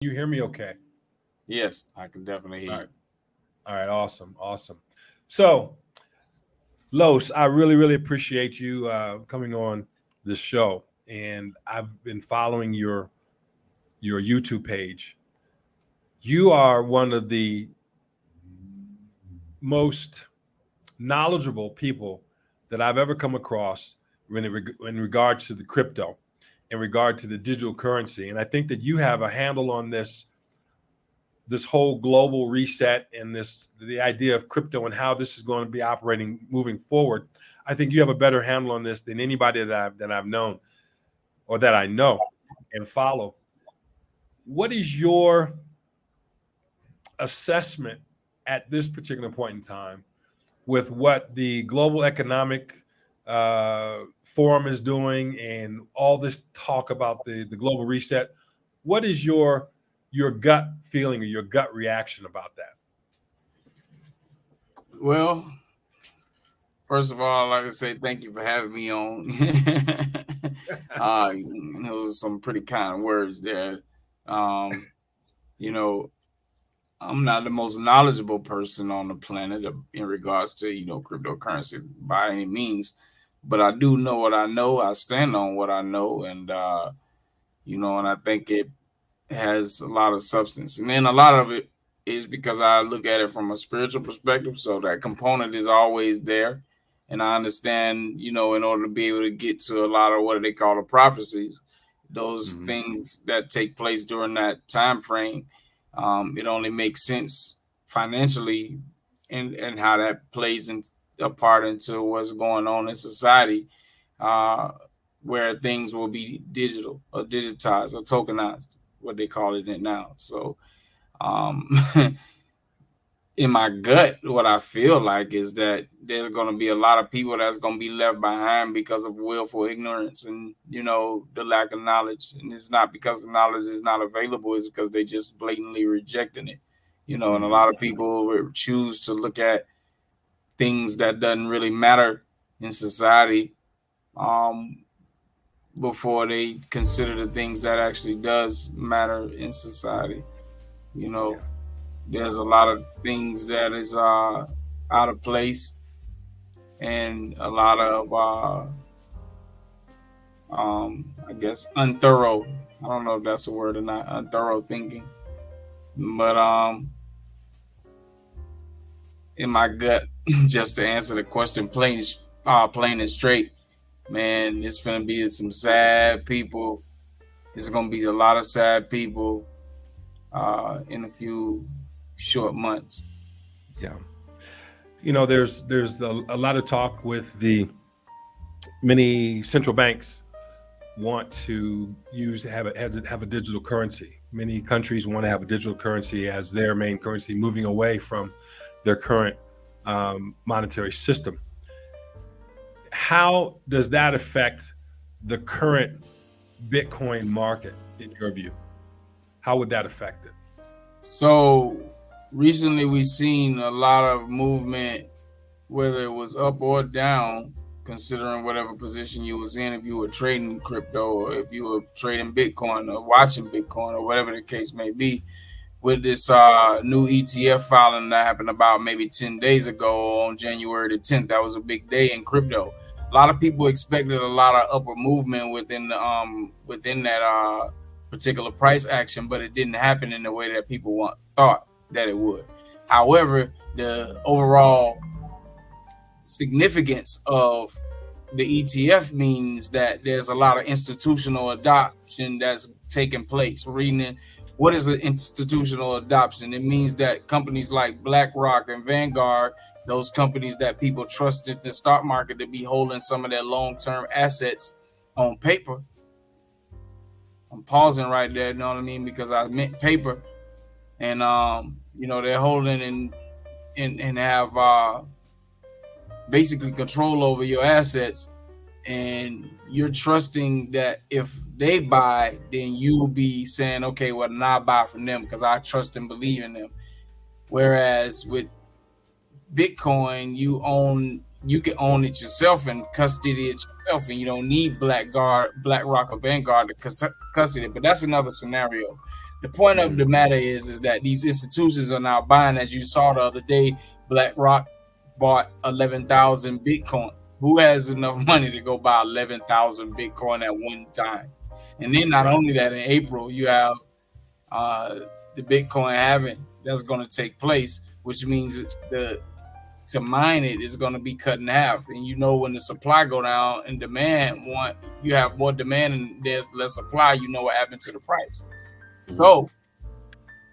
You hear me okay? Yes, I can definitely All hear right. you. All right. Awesome. Awesome. So, Los, I really, really appreciate you coming on this show. And I've been following your YouTube page. You are one of the most knowledgeable people that I've ever come across in regards to the crypto, in regard to the digital currency. And I think that you have a handle on this whole global reset and the idea of crypto and how this is going to be operating moving forward. I think you have a better handle on this than anybody that I've known or that I know and follow. What is your assessment at this particular point in time with what the global economic forum is doing and all this talk about the global reset? What is your gut feeling or your gut reaction about that? Well, first of all, I'd like to say thank you for having me on. Those are some pretty kind words there. Um, you know, I'm not the most knowledgeable person on the planet in regards to cryptocurrency by any means, but I do know what I know. I stand on what I know, and and I think it has a lot of substance. And then a lot of it is because I look at it from a spiritual perspective. So that component is always there. And I understand, in order to be able to get to a lot of what they call the prophecies, those Mm-hmm. things that take place during that time frame, it only makes sense financially and how that plays a part into what's going on in society, uh, where things will be digital or digitized or tokenized, what they call it now. So, um, in my gut, what I feel like is that there's going to be a lot of people that's going to be left behind because of willful ignorance and the lack of knowledge. And it's not because the knowledge is not available; it's because they just blatantly rejecting it. And a Mm-hmm. lot of people choose to look at things that doesn't really matter in society, um, before they consider the things that actually does matter in society. You know, Yeah. there's a lot of things that is out of place and a lot of I guess unthorough. I don't know if that's a word or not. Unthorough thinking, but in my gut, just to answer the question plain and straight, man, it's gonna be some sad people. It's gonna be a lot of sad people in a few short months. Yeah. There's a lot of talk with the many central banks want to have a digital currency. Many countries want to have a digital currency as their main currency, moving away from their current monetary system. How does that affect the current Bitcoin market, in your view? How would that affect it? So recently we've seen a lot of movement, whether it was up or down, considering whatever position you was in, if you were trading crypto or if you were trading Bitcoin or watching Bitcoin or whatever the case may be. With this new ETF filing that happened about maybe 10 days ago on January the 10th, that was a big day in crypto. A lot of people expected a lot of upward movement within that particular price action, but it didn't happen in the way that people thought that it would. However, the overall significance of the ETF means that there's a lot of institutional adoption that's taking place. What is an institutional adoption? It means that companies like BlackRock and Vanguard, those companies that people trusted the stock market to be holding some of their long-term assets on paper. I'm pausing right there, you know what I mean? Because I meant paper. And they're holding and have basically control over your assets, and you're trusting that if they buy, then you will be saying, okay, well, now I buy from them because I trust and believe in them. Whereas with Bitcoin, you can own it yourself and custody it yourself, and you don't need BlackRock or Vanguard to custody it. But that's another scenario. The point of the matter is that these institutions are now buying. As you saw the other day, BlackRock bought 11,000 Bitcoin. Who has enough money to go buy 11,000 Bitcoin at one time? And then not only that, in April you have the Bitcoin halving that's going to take place, which means to mine it is going to be cut in half. And you know, when the supply go down and you have more demand and there's less supply, you know what happened to the price. So,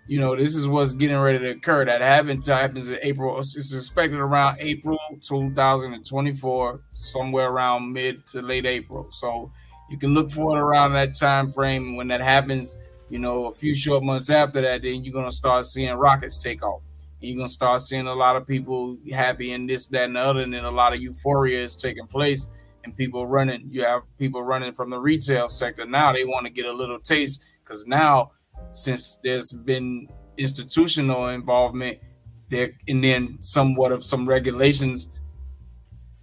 you know, this is what's getting ready to occur. That halving happens in April. It's expected around April 2024, somewhere around mid to late April. So you can look for it around that time frame. When that happens, you know, a few short months after that, then you're going to start seeing rockets take off. And you're going to start seeing a lot of people happy and this, that, and the other. And then a lot of euphoria is taking place and people running. You have people running from the retail sector. Now they want to get a little taste, because now, since there's been institutional involvement there, and then somewhat of some regulations,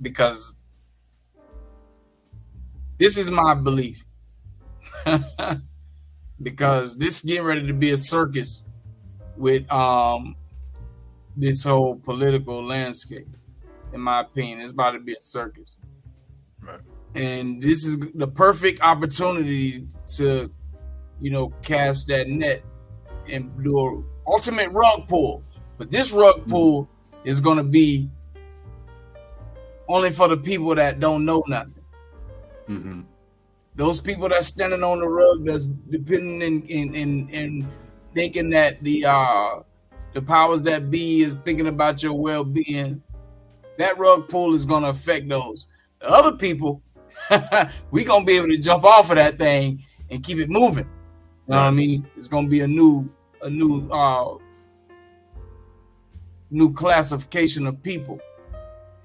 because this is my belief, because this is getting ready to be a circus with this whole political landscape. In my opinion, it's about to be a circus, right? And this is the perfect opportunity to, you know, cast that net and do an ultimate rug pull. But this rug pull is going to be only for the people that don't know nothing. Mm-hmm. Those people that's standing on the rug, that's depending in thinking that the powers that be is thinking about your well-being. That rug pull is going to affect those. The other people, we going to be able to jump off of that thing and keep it moving. You know what I mean? It's gonna be a new classification of people.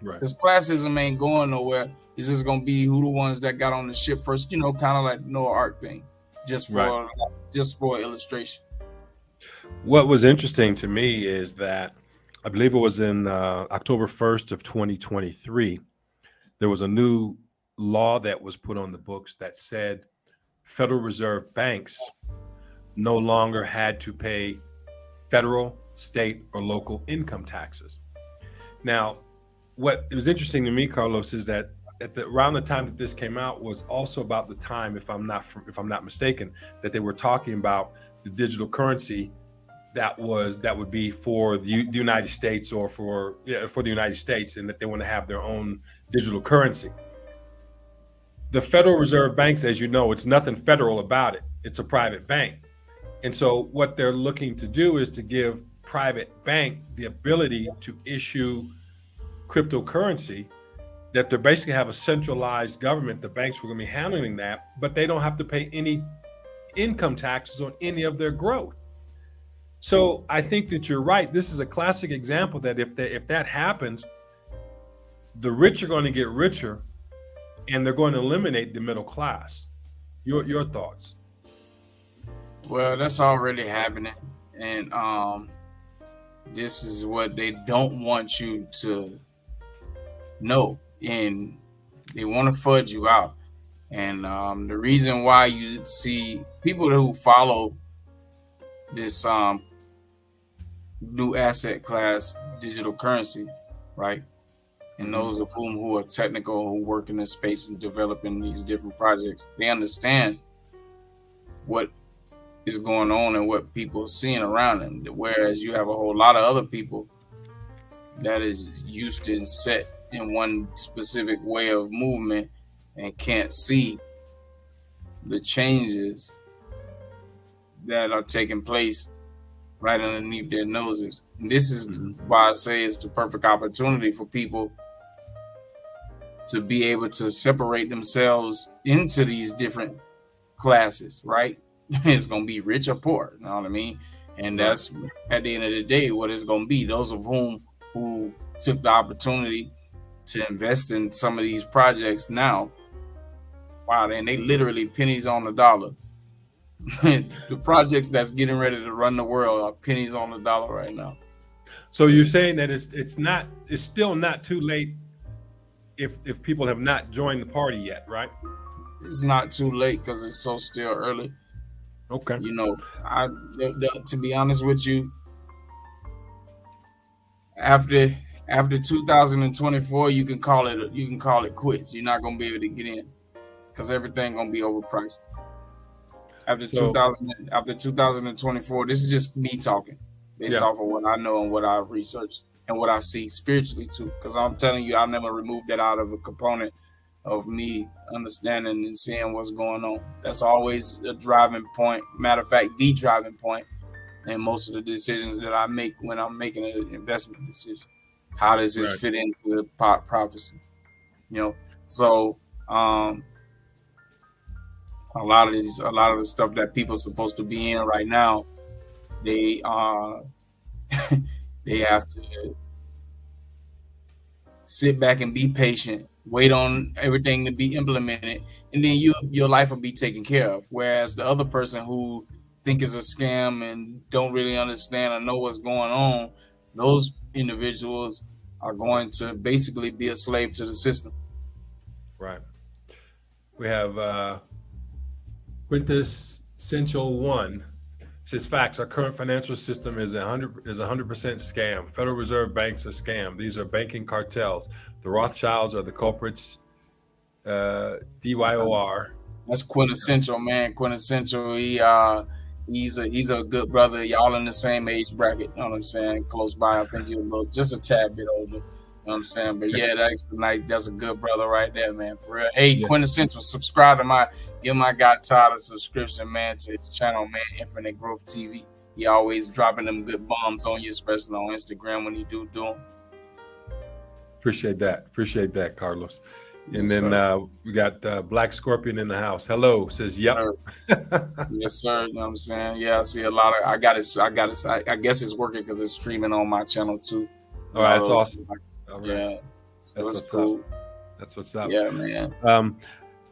Right. Because classism ain't going nowhere. It's just gonna be who the ones that got on the ship first. You know, kind of like the Noah Ark thing, just for illustration. What was interesting to me is that I believe it was in October 1st of 2023. There was a new law that was put on the books that said Federal Reserve banks no longer had to pay federal, state, or local income taxes. Now, what was interesting to me, Carlos, is that around the time that this came out was also about the time, if I'm not mistaken, that they were talking about the digital currency that would be for the United States, or for the United States, and that they want to have their own digital currency. The Federal Reserve banks, as you know, it's nothing federal about it. It's a private bank. And so what they're looking to do is to give private bank the ability to issue cryptocurrency, that they basically have a centralized government. The banks were going to be handling that, but they don't have to pay any income taxes on any of their growth. So I think that you're right. This is a classic example that if that happens, the rich are going to get richer, and they're going to eliminate the middle class. Your thoughts? Well, that's already happening, and this is what they don't want you to know, and they want to fudge you out. And the reason why you see people who follow this new asset class, digital currency, right? And those of whom who are technical, who work in this space and developing these different projects, they understand what is going on and what people are seeing around them. Whereas you have a whole lot of other people that is used to and set in one specific way of movement and can't see the changes that are taking place right underneath their noses. And this is why I say it's the perfect opportunity for people to be able to separate themselves into these different classes, right? It's going to be rich or poor, you know what I mean? And that's, at the end of the day, what it's going to be. Those of whom who took the opportunity to invest in some of these projects now, wow, and they literally pennies on the dollar. The projects that's getting ready to run the world are pennies on the dollar right now. So you're saying that it's still not too late if people have not joined the party yet, right? It's not too late because it's so still early. Okay. You know, to be honest with you, after 2024, you can call it quits. You're not gonna be able to get in because everything gonna be overpriced. So After 2024, this is just me talking based yeah, off of what I know and what I've researched and what I see spiritually too. Because I'm telling you, I never removed that out of a component of me understanding and seeing what's going on. That's always a driving point. Matter of fact, the driving point in most of the decisions that I make when I'm making an investment decision. How does right. this fit into the prophecy? You know, so a lot of the stuff that people are supposed to be in right now, they they have to sit back and be patient, wait on everything to be implemented, and then your life will be taken care of. Whereas the other person who think it's a scam and don't really understand or know what's going on, those individuals are going to basically be a slave to the system. Right. We have Quintessential One says facts. Our current financial system is 100% scam. Federal Reserve banks are scam. These are banking cartels. The Rothschilds are the culprits. DYOR. That's quintessential, man. Quintessential. He's a good brother. Y'all in the same age bracket. You know what I'm saying? Close by. I think you're just a tad bit older. You know what I'm saying? But yeah, that's a good brother right there, man. For real. Hey, Yeah. Quintessential, subscribe to give my guy Todd a subscription, man, to his channel, man, Infinite Growth TV. He always dropping them good bombs on you, especially on Instagram when you do them. Appreciate that, Carlos. And Yes, then we got Black Scorpion in the house. Hello, says yep. Yes, sir. You know what I'm saying? Yeah, I see a lot of. I got it. I guess it's working because it's streaming on my channel too. All right, that's awesome. All right. Yeah, so that's cool. That's what's up. Yeah, man.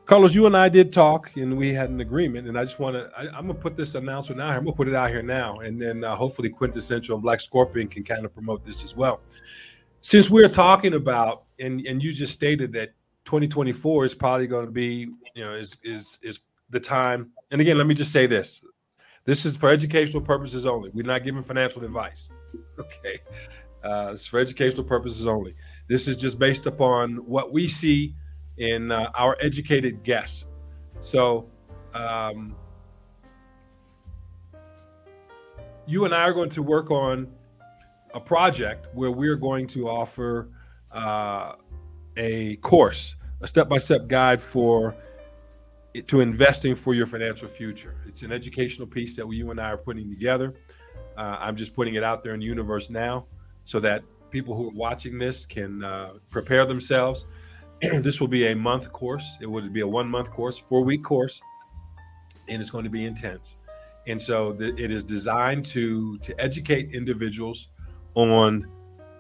Carlos, you and I did talk, and we had an agreement. And I just want to. I'm gonna put this announcement out here. I'm gonna put it out here now, and then hopefully Quintessential and Black Scorpion can kind of promote this as well. Since we're talking about, and you just stated that 2024 is probably going to be, is the time. And again, let me just say this. This is for educational purposes only. We're not giving financial advice. Okay. It's for educational purposes only. This is just based upon what we see in our educated guess. So you and I are going to work on a project where we're going to offer a course, a step-by-step guide to investing for your financial future. It's an educational piece that you and I are putting together. I'm just putting it out there in the universe now so that people who are watching this can prepare themselves. This will be a month course. It would be a 1-month course, 4-week course, and it's going to be intense. And so it is designed to educate individuals on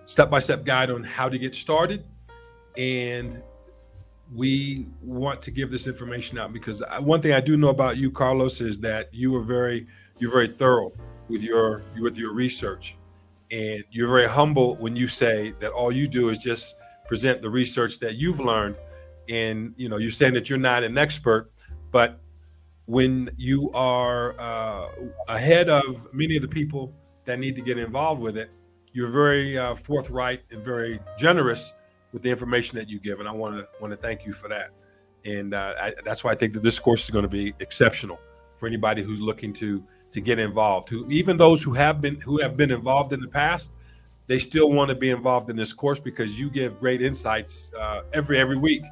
step-by-step guide on how to get started. And we want to give this information out because one thing I do know about you, Carlos, is that you're very thorough with your research, and you're very humble when you say that all you do is just present the research that you've learned. And you're saying that you're not an expert, but when you are ahead of many of the people that need to get involved with it, you're very forthright and very generous with the information that you give, and I want to thank you for that. And that's why I think that this course is going to be exceptional for anybody who's looking to get involved. Even those who have been involved in the past, they still want to be involved in this course because you give great insights every week.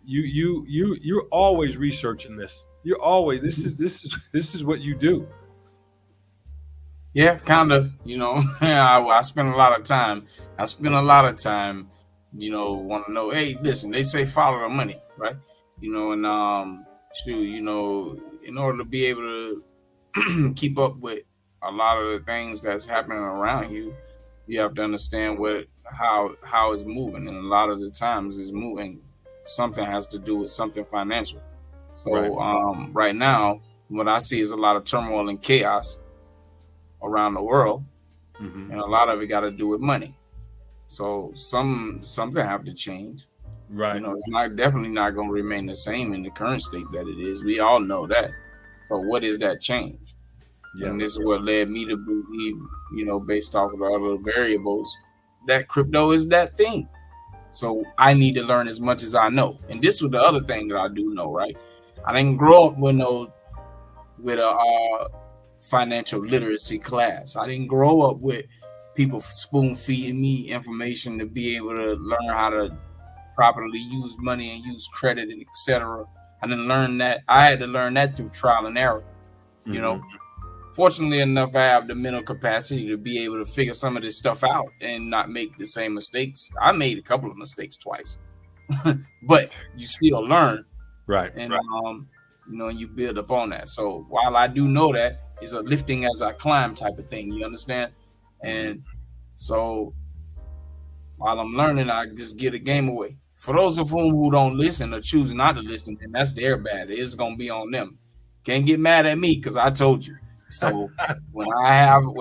You're always researching this. You're always this is what you do. Yeah, kind of. I spend a lot of time. Want to know. Hey, listen. They say follow the money, right? And in order to be able to keep up with a lot of the things that's happening around you, you have to understand how it's moving, and a lot of the times it's moving. Something has to do with something financial. So right now, what I see is a lot of turmoil and chaos around the world, and a lot of it got to do with money. So something have to change. Right. It's definitely not going to remain the same in the current state that it is. We all know that. So what is that change? Yeah. And this is what led me to believe, based off of the other variables, that crypto is that thing. So I need to learn as much as I know. And this was the other thing that I do know, right? I didn't grow up with a financial literacy class. I didn't grow up with people spoon feeding me information to be able to learn how to properly use money and use credit and etc. I didn't learn that. I had to learn that through trial and error. You know, fortunately enough, I have the mental capacity to be able to figure some of this stuff out and not make the same mistakes. I made a couple of mistakes twice, but you still learn, right? And you build up on that. So while I do know that, it's a lifting as I climb type of thing. You understand? And so while I'm learning, I just give the game away. For those of who don't listen or choose not to listen, then that's their bad. It's gonna be on them. Can't get mad at me because I told you. So whatever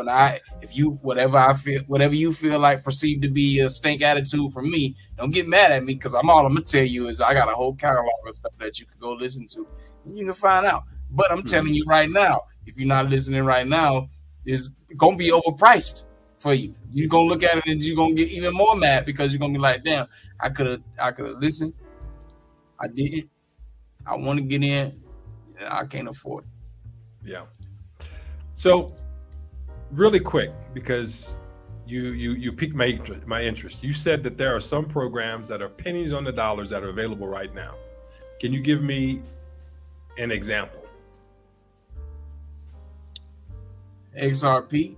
you feel like perceived to be a stink attitude from me, don't get mad at me because I'm gonna tell you is I got a whole catalog of stuff that you can go listen to and you can find out. But I'm telling you right now, if you're not listening right now, it's gonna be overpriced for you. You're gonna look at it and you're gonna get even more mad because you're gonna be like, damn, I could have listened. I didn't. I want to get in and I can't afford it. Yeah. So really quick, because you piqued my interest. You said that there are some programs that are pennies on the dollars that are available right now. Can you give me an example? XRP,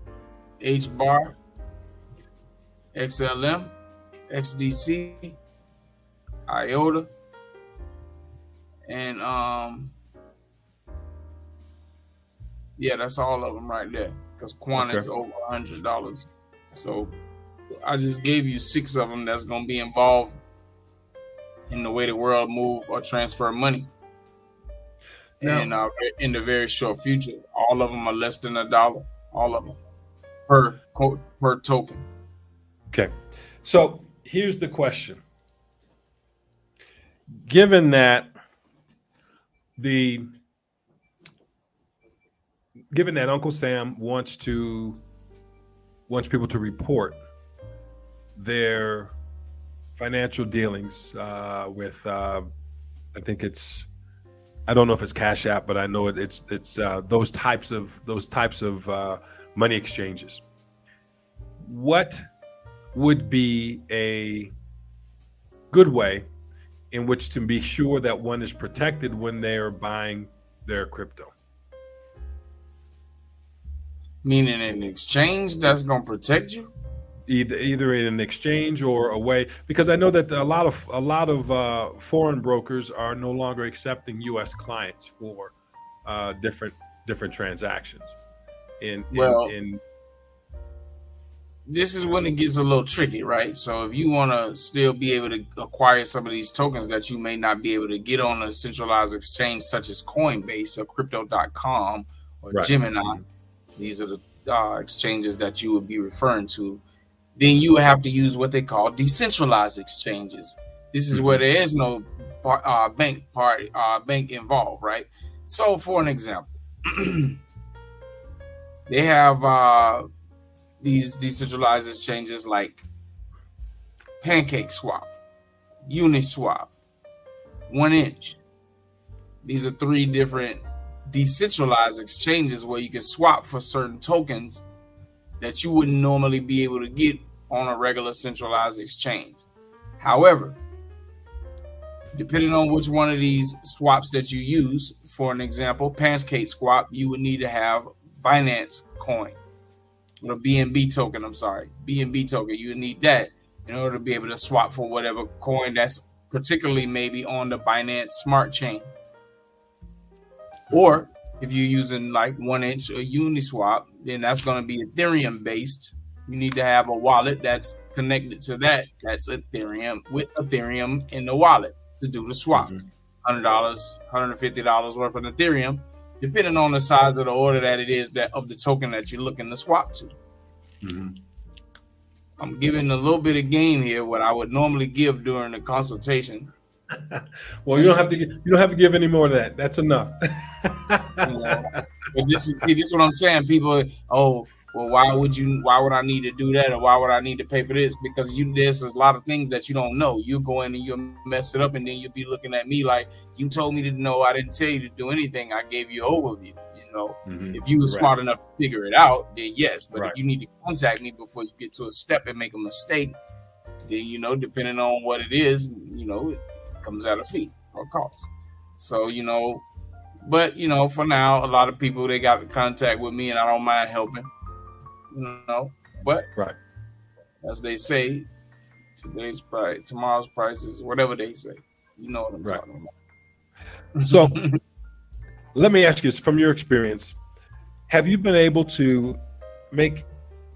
HBAR, XLM, XDC, IOTA, and that's all of them right there. Because Quant is over $100. So I just gave you 6 of them that's gonna be involved in the way the world move or transfer money. And in the very short future, all of them are less than $1. All of them per token. Okay, so here's the question: given that Uncle Sam wants people to report their financial dealings with, I don't know if it's CashApp, but I know it's those types of money exchanges. What would be a good way in which to be sure that one is protected when they are buying their crypto? Meaning an exchange that's going to protect you? Either in an exchange or a way, because I know that a lot of foreign brokers are no longer accepting U.S. clients for different transactions. This is when it gets a little tricky, right? So if you want to still be able to acquire some of these tokens that you may not be able to get on a centralized exchange such as Coinbase or Crypto.com or Gemini, these are the exchanges that you would be referring to, then you have to use what they call decentralized exchanges. This is where there is no bank involved, right? So for an example, they have these decentralized exchanges like PancakeSwap, Uniswap, 1inch. These are 3 different decentralized exchanges where you can swap for certain tokens that you wouldn't normally be able to get on a regular centralized exchange. However, depending on which one of these swaps that you use, for an example, PancakeSwap, you would need to have Binance coin or BNB token. BNB token. You would need that in order to be able to swap for whatever coin that's particularly maybe on the Binance Smart Chain. Or if you're using like 1inch or Uniswap, then that's going to be Ethereum based. You need to have a wallet that's connected to that. That's Ethereum with Ethereum in the wallet to do the swap. $100, $150 worth of Ethereum, depending on the size of the order that it is that of the token that you're looking to swap to. I'm giving a little bit of game here, what I would normally give during the consultation. Well, you don't have to. You don't have to give any more of that. That's enough. You know. But this is what I'm saying. People, oh, well, why would I need to do that, or why would I need to pay for this? Because there's a lot of things that you don't know. You go in and you mess it up, and then you'll be looking at me like, you told me to know. I didn't tell you to do anything. I gave you an overview. You know, if you were smart enough to figure it out, then yes. But if you need to contact me before you get to a step and make a mistake, then, you know, depending on what it is, you know, it comes at a fee or cost. So, you know, but, you know, for now, a lot of people, they got contact with me, and I don't mind helping, you know. But as they say, today's price, tomorrow's price is whatever they say. You know what I'm talking about. So let me ask you, from your experience, have you been able to make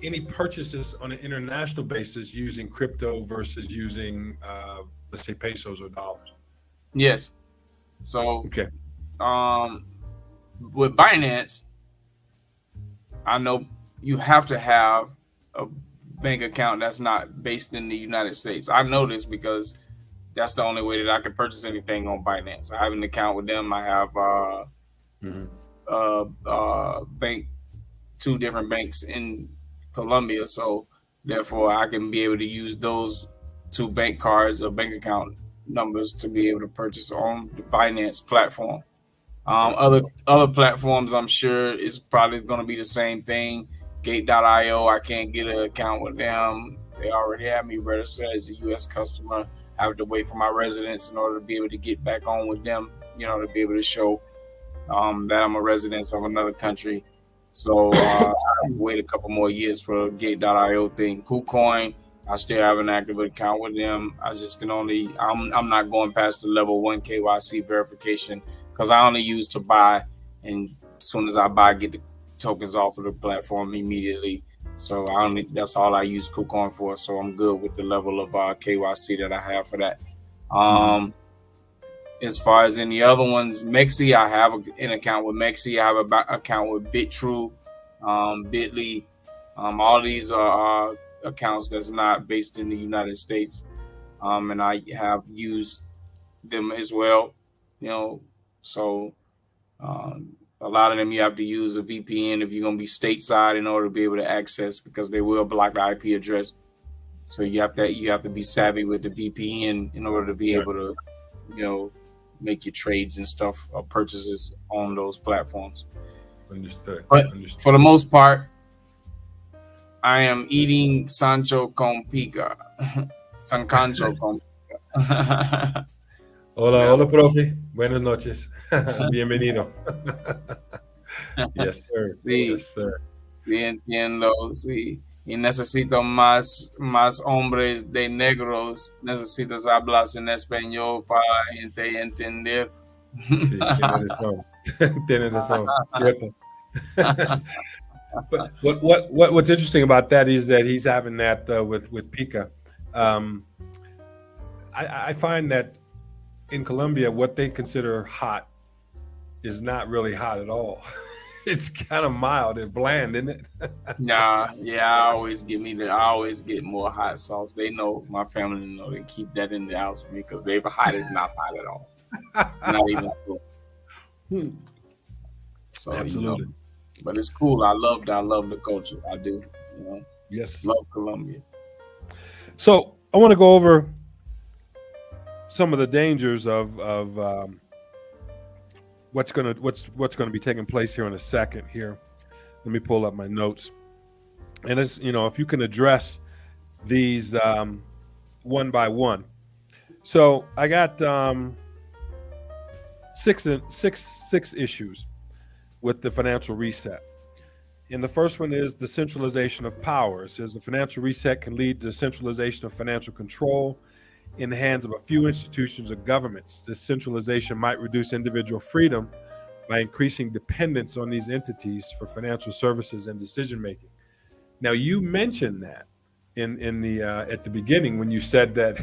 any purchases on an international basis using crypto versus using, let's say, pesos or dollars? Yes. So, with Binance, I know you have to have a bank account that's not based in the United States. I know this because that's the only way that I can purchase anything on Binance. I have an account with them. I have two different banks in Colombia, so therefore I can be able to use those two bank cards or bank account numbers to be able to purchase on the Binance platform. Other platforms, I'm sure, is probably going to be the same thing. Gate.io, I can't get an account with them. They already have me registered as a U.S. customer. I have to wait for my residence in order to be able to get back on with them, you know, to be able to show that I'm a resident of another country. So I wait a couple more years for Gate.io thing. KuCoin, I still have an active account with them. I just can only, I'm not going past the level 1 KYC verification because I only use to buy, and as soon as I buy, get the tokens off of the platform immediately. So that's all I use KuCoin for. So I'm good with the level of KYC that I have for that. As far as any other ones, Mexi, I have an account with Mexi. I have an account with BitTrue, Bitly. All these are accounts that's not based in the United States, and I have used them as well. You know, so a lot of them you have to use a VPN if you're gonna be stateside in order to be able to access, because they will block the IP address. So you have to be savvy with the VPN in order to be able to, you know, make your trades and stuff or purchases on those platforms. Understood. But for the most part, I am eating Sancho con pica. Sancancho con pica. Hola, profe. Buenas noches. Bienvenido. Yes, sir. Sí, yes, sir. Sí, entiendo, sí. Y necesito más hombres de negros. Necesitas hablar en español para entender. Sí, tiene razón. Tiene razón. Cierto. But what's interesting about that is that he's having that with Pika. I find that in Colombia, what they consider hot is not really hot at all. It's kind of mild and bland, isn't it? Yeah, I always get more hot sauce. They know, my family know, they keep that in the house for me because hot is not hot at all. Not even cool. So, absolutely. You know, but it's cool. I love the culture. I do. You know. Yes. Love Colombia. So I want to go over some of the dangers of what's going to be taking place here in a second. Here, let me pull up my notes, and as you know, if you can address these one by one. So I got six issues with the financial reset. And the first one is the centralization of power. It says the financial reset can lead to centralization of financial control in the hands of a few institutions or governments. This centralization might reduce individual freedom by increasing dependence on these entities for financial services and decision making. Now, you mentioned that in the at the beginning when you said that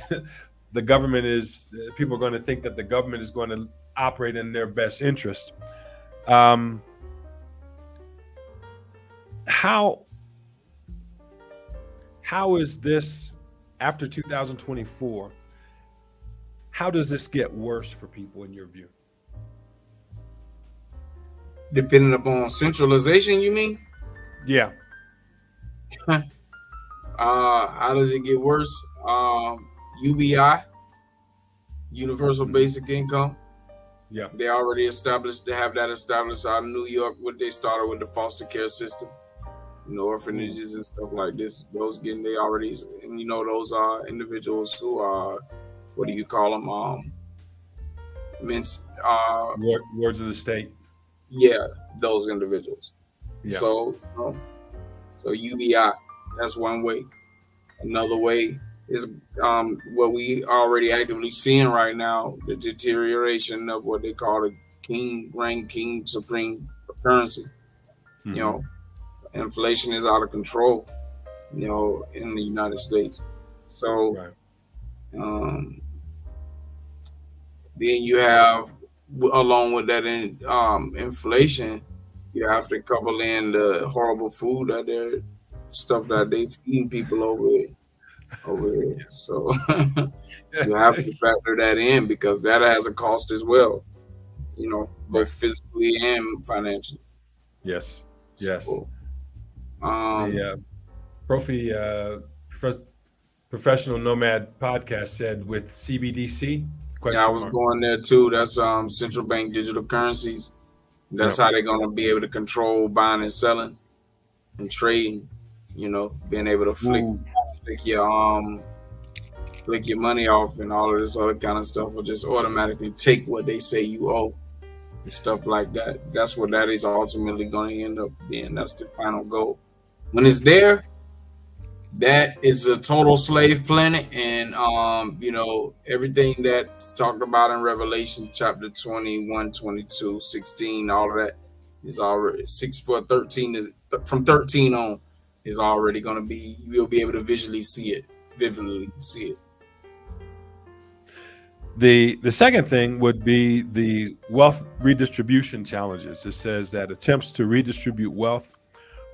the government is, people are going to think that the government is going to operate in their best interest. How is this, after 2024, How does this get worse for people in your view? Depending upon centralization, you mean? Yeah. How does it get worse? UBI, Universal Basic Income. Yeah. They already established. They have that established out of New York. What they started with the foster care system, orphanages and stuff like this. Those they already, and those are individuals who are, what do you call them? Wards of the state. Yeah, those individuals. Yeah. So UBI, that's one way. Another way is what we already actively seeing right now, the deterioration of what they call the king supreme currency. Mm-hmm. Inflation is out of control, in the United States. So right. Then you have, along with that inflation, you have to couple in the horrible food stuff that they feeding people over here. So you have to factor that in, because that has a cost as well, both physically and financially. Yes. So, the Professional Nomad podcast said with CBDC. I was going there too. That's central bank digital currencies. That's how they're gonna be able to control buying and selling and trading. Being able to flick your money off and all of this other kind of stuff, or just automatically take what they say you owe and stuff like that. That's what that is ultimately going to end up being. That's the final goal. When it's there, that is a total slave planet, and everything that's talked about in Revelation chapter 21, 22, 16, all of that is already 6 for 13 is from 13 on is already going to be, you'll be able to vividly see it. The second thing would be the wealth redistribution challenges. It says that attempts to redistribute wealth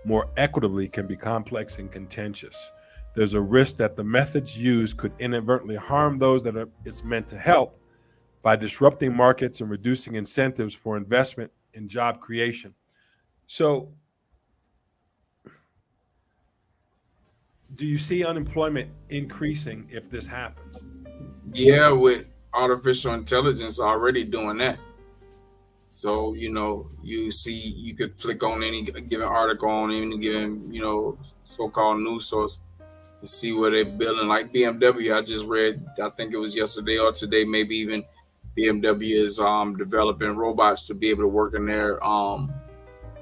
more equitably can be complex and contentious. There's a risk that the methods used could inadvertently harm those that it's meant to help by disrupting markets and reducing incentives for investment in job creation. So, do you see unemployment increasing if this happens? Yeah, with artificial intelligence already doing that. So, you could click on any given article on any given, so-called news source and see where they're building. Like BMW, I just read, I think it was yesterday or today, maybe even, BMW is developing robots to be able to work in their,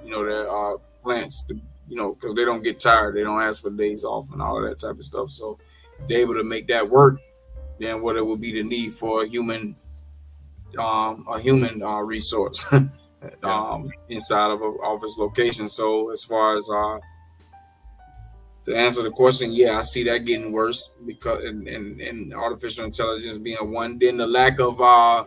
their plants, because they don't get tired. They don't ask for days off and all of that type of stuff. So if they're able to make that work, then what it would be the need for a human resource inside of an office location. So as far as to answer the question, yeah, I see that getting worse, because and artificial intelligence being one. Then the lack of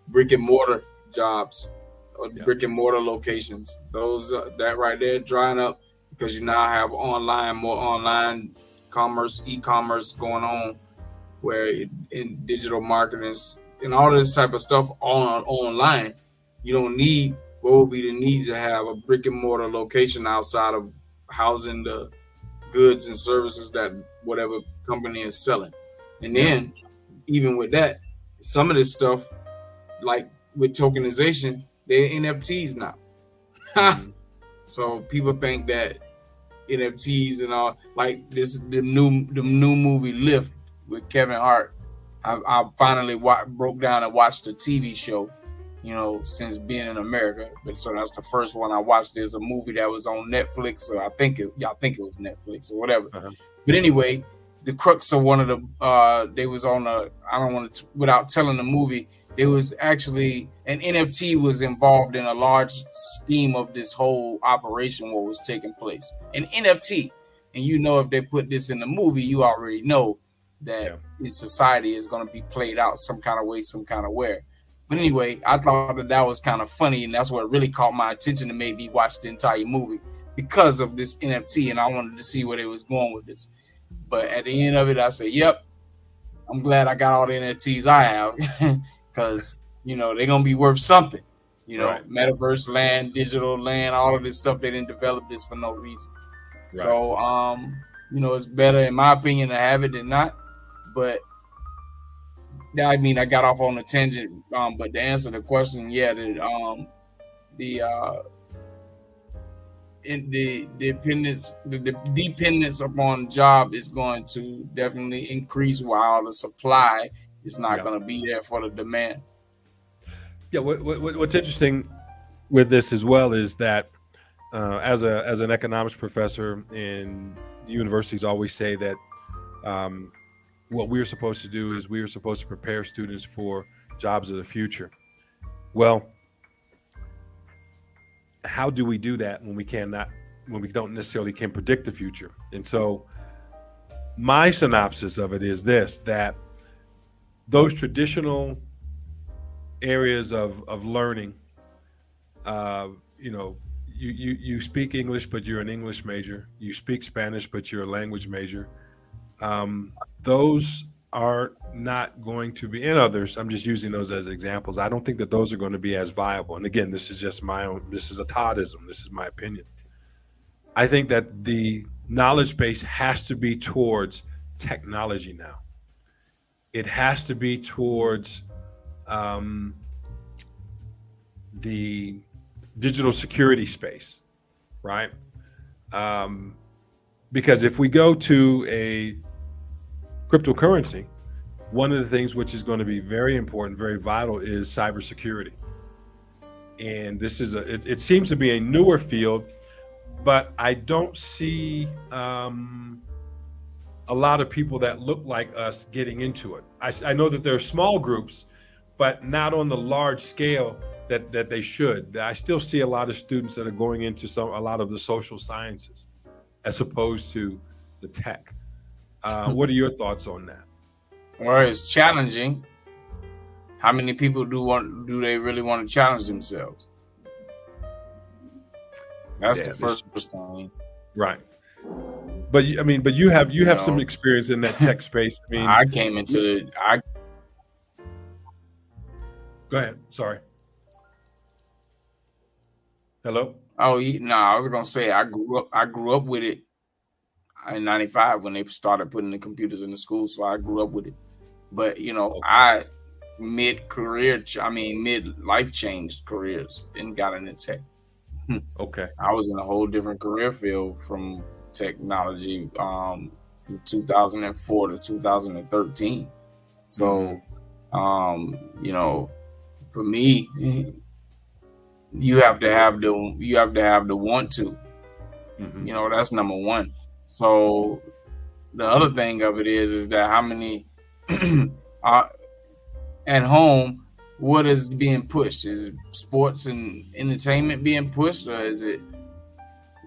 brick and mortar jobs or brick and mortar locations, those that right there drying up, because you now have more online commerce, e-commerce going on, where in digital marketing and all this type of stuff online, you don't need, what would be the need to have a brick and mortar location outside of housing the goods and services that whatever company is selling. And then even with that, some of this stuff, like with tokenization, they're NFTs now. So people think that NFTs and all, like the new movie Lift with Kevin Hart. I finally broke down and watched the TV show, since being in America. But so that's the first one I watched. There's a movie that was on Netflix, or I think it was Netflix or whatever. But anyway, the crux of one of the they was on I don't want to, without telling the movie, there was actually an NFT was involved in a large scheme of this whole operation, what was taking place. An NFT, and if they put this in the movie, you already know that in society is going to be played out some kind of way, some kind of where. But anyway, I thought that was kind of funny, and that's what really caught my attention and made me watch the entire movie, because of this NFT, and I wanted to see where they was going with this. But at the end of it, I said, yep, I'm glad I got all the NFTs I have because they're gonna be worth something. Right. Metaverse land, digital land, all of this stuff they didn't develop this for no reason. Right. So it's better in my opinion to have it than not. But I mean, I got off on a tangent. But to answer the question, yeah, the dependence upon job is going to definitely increase while the supply is not going to be there for the demand. Yeah. What's interesting with this as well is that as an economics professor in the universities always say that what we're supposed to do is we are supposed to prepare students for jobs of the future. Well, how do we do that when we don't necessarily can predict the future? And so my synopsis of it is this, that those traditional areas of learning, you speak English, but you're an English major. You speak Spanish, but you're a language major. Those are not going to be, and others, I'm just using those as examples. I don't think that those are going to be as viable. And again, this is just this is a Toddism. This is my opinion. I think that the knowledge base has to be towards technology now. It has to be towards the digital security space, right? Because if we go to a cryptocurrency, one of the things which is going to be very important, very vital, is cybersecurity. And this is it seems to be a newer field, but I don't see a lot of people that look like us getting into it. I know that there are small groups, but not on the large scale that they should. I still see a lot of students that are going into a lot of the social sciences as opposed to the tech. What are your thoughts on that? Well, it's challenging. How many people do they really want to challenge themselves? That's the first thing. Right. But you have some experience in that tech space. I mean, I came into Go ahead. Sorry. Hello? Oh, no, I was gonna say I grew up with it in '95 when they started putting the computers in the school, so I grew up with it. But I mid-life changed careers and got into tech. Okay. I was in a whole different career field from technology from 2004 to 2013. So for me, you have to have the want to. That's number one. So the other thing of it is that how many at home, what is being pushed? Is it sports and entertainment being pushed, or is it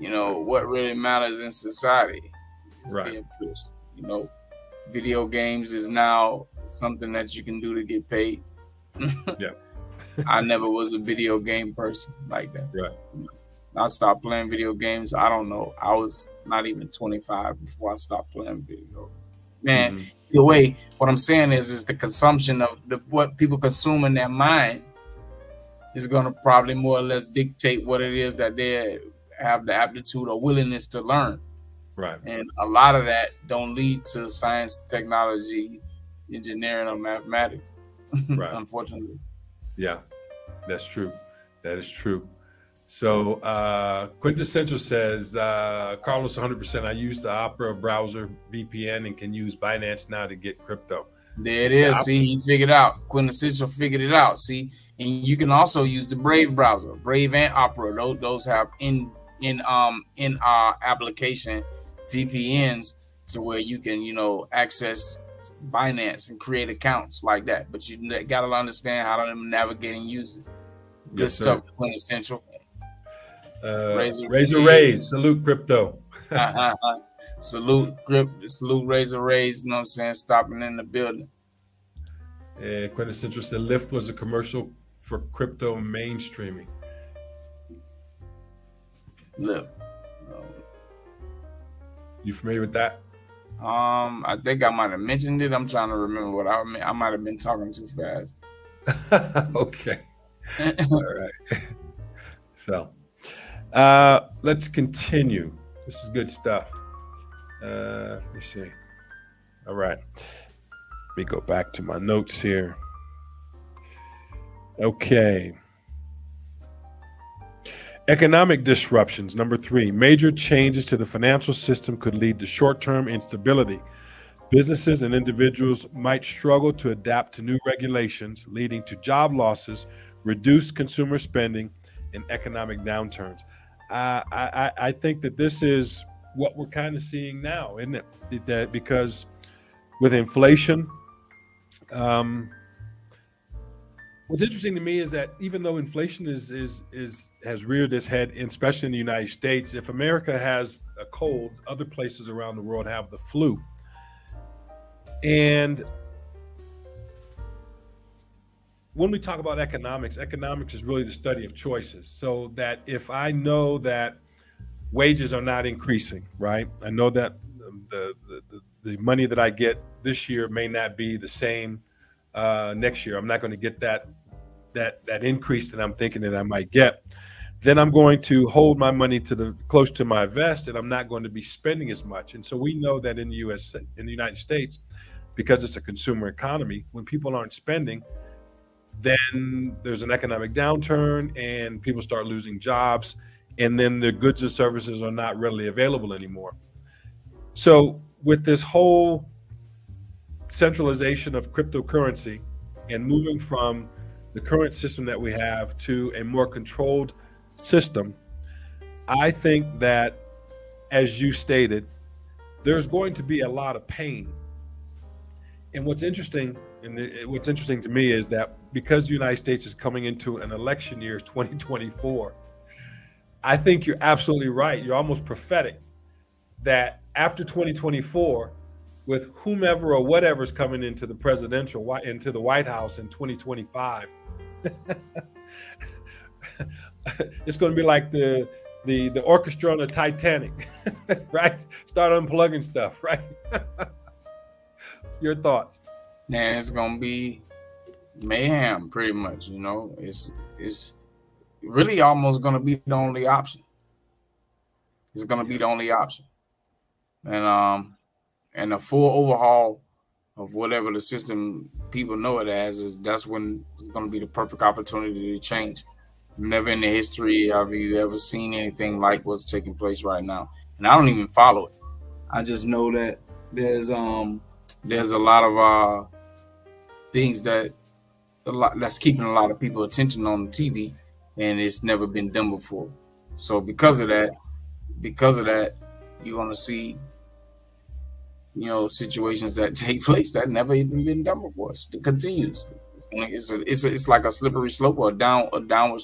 what really matters in society is being pushed? Video games is now something that you can do to get paid. Yeah. I never was a video game person like that. Right. I stopped playing video games. I don't know. I was not even 25 before I stopped playing video. Man, either way, what I'm saying is the consumption of what people consume in their mind is going to probably more or less dictate what it is that they have the aptitude or willingness to learn. Right. And a lot of that don't lead to science, technology, engineering, or mathematics. Right. Unfortunately. Yeah, that's true. That is true. So Quintessential says, Carlos, 100%. I use the Opera browser VPN and can use Binance now to get crypto. There it is. See, he figured out. Quintessential figured it out. See, and you can also use the Brave browser, Brave and Opera. Those have in our application VPNs to where you can access Binance and create accounts like that. But you got to understand how to navigate and use it. Good stuff. Quintessential. Razor Rays, salute crypto. Salute Razor Rays, you know what I'm saying? Stopping in the building. Quintessential said Lyft was a commercial for crypto mainstreaming. Lyft. You familiar with that? I think I might have mentioned it. I'm trying to remember what I might have been talking too fast. Okay. All right. So let's continue. This is good stuff. Let me see. All right. Let me go back to my notes here. Okay. Economic disruptions. Number 3, major changes to the financial system could lead to short-term instability. Businesses and individuals might struggle to adapt to new regulations, leading to job losses, reduced consumer spending, and economic downturns. I think that this is what we're kind of seeing now, isn't it? That because with inflation, what's interesting to me is that even though inflation has reared its head, especially in the United States, if America has a cold, other places around the world have the flu. And when we talk about economics is really the study of choices. So that if I know that wages are not increasing, right? I know that the money that I get this year may not be the same next year. I'm not going to get that increase that I'm thinking that I might get. Then I'm going to hold my money close to my vest, and I'm not going to be spending as much. And so we know that in the United States, because it's a consumer economy, when people aren't spending, then there's an economic downturn and people start losing jobs, and then the goods and services are not readily available anymore. So with this whole centralization of cryptocurrency and moving from the current system that we have to a more controlled system, I think that, as you stated, there's going to be a lot of pain. And what's interesting to me is that because the United States is coming into an election year, 2024, I think you're absolutely right. You're almost prophetic that after 2024, with whomever or whatever's coming into the White House in 2025, it's going to be like the orchestra on the Titanic, right? Start unplugging stuff, right? Your thoughts? Man, it's gonna be mayhem, pretty much. It's really almost gonna be the only option. It's gonna be the only option, and a full overhaul of whatever the system people know it as that's when it's gonna be the perfect opportunity to change. Never in the history have you ever seen anything like what's taking place right now, and I don't even follow it. I just know that there's a lot of things that's keeping a lot of people attention on the TV, and it's never been done before. So because of that, you're gonna see, situations that take place that never even been done before. It continues. It's like a slippery slope or a downward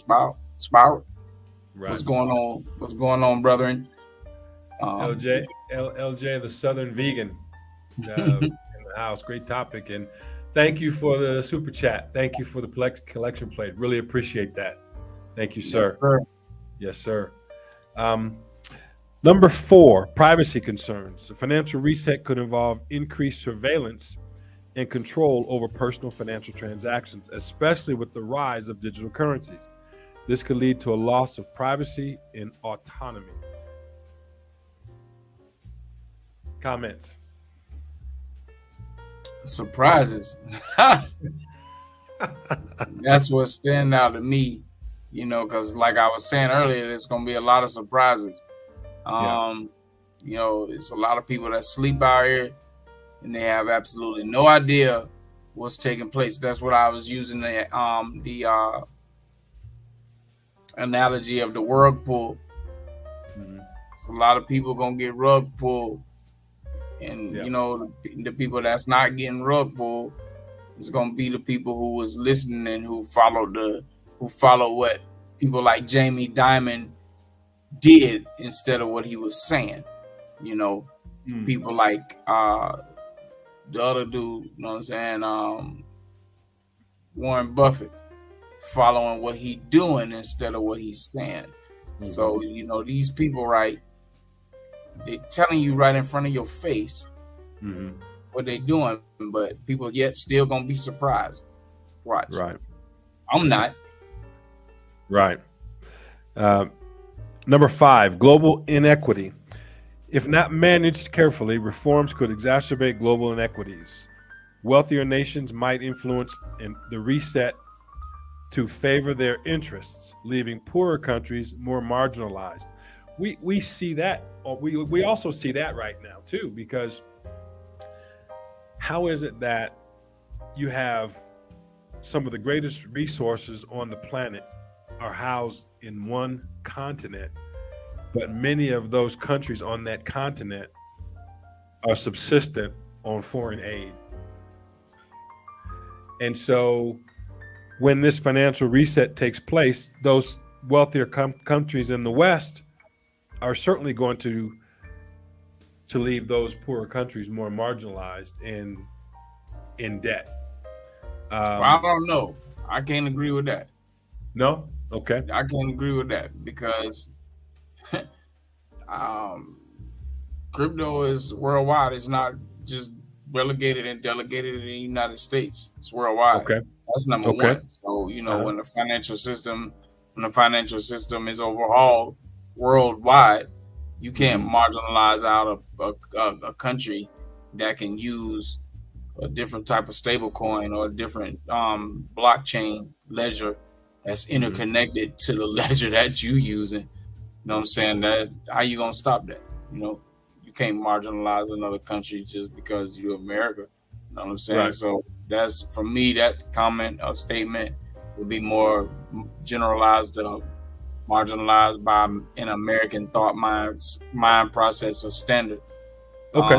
spiral. Right. What's going on, brethren? LJ, the Southern Vegan, in the house. Great topic, and thank you for the super chat. Thank you for the collection plate. Really appreciate that. Thank you, sir. Yes, sir. Number 4, privacy concerns. The financial reset could involve increased surveillance and control over personal financial transactions, especially with the rise of digital currencies. This could lead to a loss of privacy and autonomy. Comments? Surprises. That's what's standing out to me, because like I was saying earlier, there's going to be a lot of surprises. It's a lot of people that sleep out here and they have absolutely no idea what's taking place. That's what I was using the analogy of the rug pull. Mm-hmm. So a lot of people going to get rug pulled. And, the people that's not getting rug pulled is going to be the people who was listening and who followed what people like Jamie Dimon did instead of what he was saying. People like the other dude, Warren Buffett, following what he doing instead of what he's saying. Mm-hmm. So, these people, right, they're telling you right in front of your face what they doing, but people yet still gonna be surprised. Watch. Right. I'm not. Right. Number 5, global inequity. If not managed carefully, reforms could exacerbate global inequities. Wealthier nations might influence the reset to favor their interests, leaving poorer countries more marginalized. We see that. We also see that right now too, because how is it that you have some of the greatest resources on the planet are housed in one continent, but many of those countries on that continent are subsistent on foreign aid? And so when this financial reset takes place, those wealthier countries in the West are certainly going to leave those poorer countries more marginalized and in debt. I don't know. I can't agree with that. No? Okay. I can't agree with that because crypto is worldwide. It's not just relegated and delegated in the United States. It's worldwide. Okay. That's number one. So, when the financial system is overhauled worldwide, you can't marginalize out a country that can use a different type of stable coin or a different blockchain ledger that's interconnected to the ledger that you using. You know what I'm saying? That how you gonna stop that? You can't marginalize another country just because you're America. You know what I'm saying? Right. So that's, for me, that comment or statement would be more generalized, marginalized by an American thought mind process or standard. Okay.